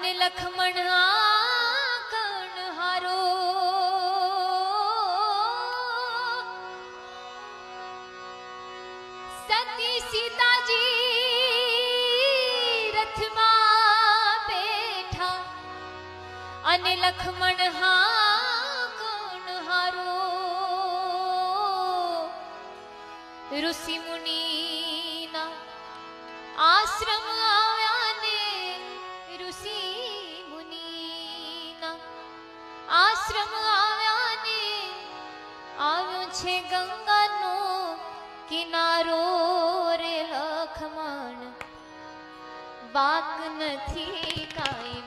અને લખમણ આકણ હારો સતી સીતાજી રથમાં બેઠા અને લખમણ આકણ હારો ઋષિ મુનિના આશ્રમ આવ્યા ને ઋષિ મુનિના આશ્રમ આવ્યા ને આવ્યો છે ગંગાનો કિનારો રે લખમણ બાક નથી કાંઈ